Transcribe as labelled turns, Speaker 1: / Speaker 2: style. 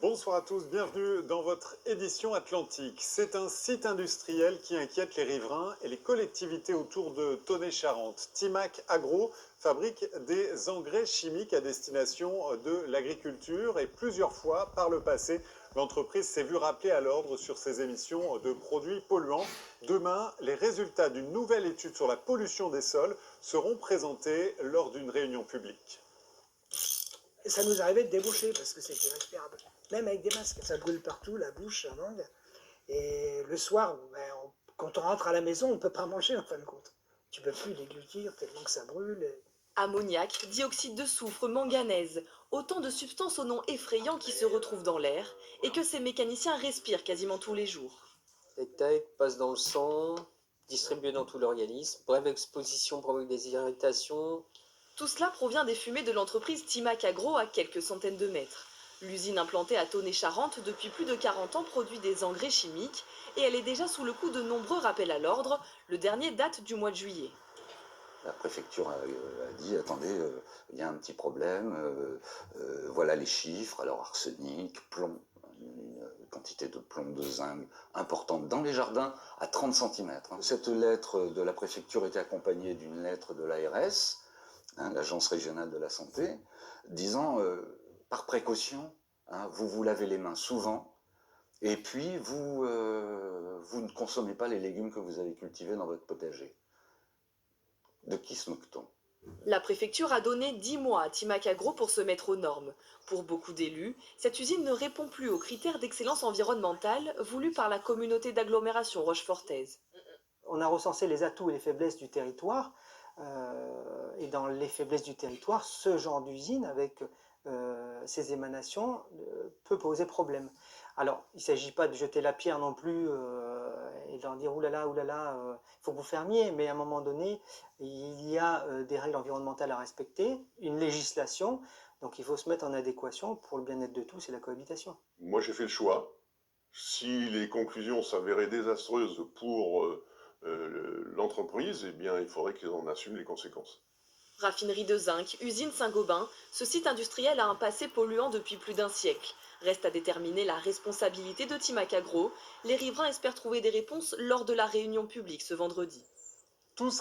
Speaker 1: Bonsoir à tous, bienvenue dans votre édition Atlantique. C'est un site industriel qui inquiète les riverains et les collectivités autour de Tonnet-Charente. Timac Agro fabrique des engrais chimiques à destination de l'agriculture et plusieurs fois par le passé, l'entreprise s'est vue rappeler à l'ordre sur ses émissions de produits polluants. Demain, les résultats d'une nouvelle étude sur la pollution des sols seront présentés lors d'une réunion publique.
Speaker 2: Ça nous arrivait de déboucher parce que c'était respirable. Même avec des masques, ça brûle partout, la bouche, la langue. Et le soir, quand on rentre à la maison, on ne peut pas manger en fin de compte. Tu ne peux plus déglutir tellement que ça brûle.
Speaker 3: Ammoniac, dioxyde de soufre, manganèse, autant de substances au nom effrayant qui se retrouvent dans l'air et que ces mécaniciens respirent quasiment tous les jours.
Speaker 4: Les tailles passent dans le sang, distribuées dans tout l'organisme. Brève exposition provoque des irritations.
Speaker 3: Tout cela provient des fumées de l'entreprise Timac Agro à quelques centaines de mètres. L'usine implantée à Tonnet-Charente depuis plus de 40 ans produit des engrais chimiques et elle est déjà sous le coup de nombreux rappels à l'ordre. Le dernier date du mois de juillet.
Speaker 5: La préfecture a dit, attendez, il y a un petit problème, voilà les chiffres, alors arsenic, plomb, une quantité de plomb, de zinc importante dans les jardins à 30 cm. Cette lettre de la préfecture était accompagnée d'une lettre de l'ARS, l'Agence régionale de la santé, disant, par précaution, vous vous lavez les mains souvent, et puis vous ne consommez pas les légumes que vous avez cultivés dans votre potager. De qui se moque-t-on?
Speaker 3: La préfecture a donné 10 mois à Timac Agro pour se mettre aux normes. Pour beaucoup d'élus, cette usine ne répond plus aux critères d'excellence environnementale voulus par la communauté d'agglomération rochefortaise.
Speaker 6: On a recensé les atouts et les faiblesses du territoire, et dans les faiblesses du territoire, ce genre d'usine avec ces émanations peut poser problème. Alors, il ne s'agit pas de jeter la pierre non plus et de leur dire oulala, il faut que vous fermiez, mais à un moment donné, il y a des règles environnementales à respecter, une législation, donc il faut se mettre en adéquation pour le bien-être de tous et la cohabitation.
Speaker 7: Moi, j'ai fait le choix. Si les conclusions s'avéraient désastreuses pour l'entreprise, eh bien, il faudrait qu'ils en assument les conséquences.
Speaker 3: Raffinerie de zinc, usine Saint-Gobain, ce site industriel a un passé polluant depuis plus d'un siècle. Reste à déterminer la responsabilité de Timac Agro. Les riverains espèrent trouver des réponses lors de la réunion publique ce vendredi.
Speaker 1: Tous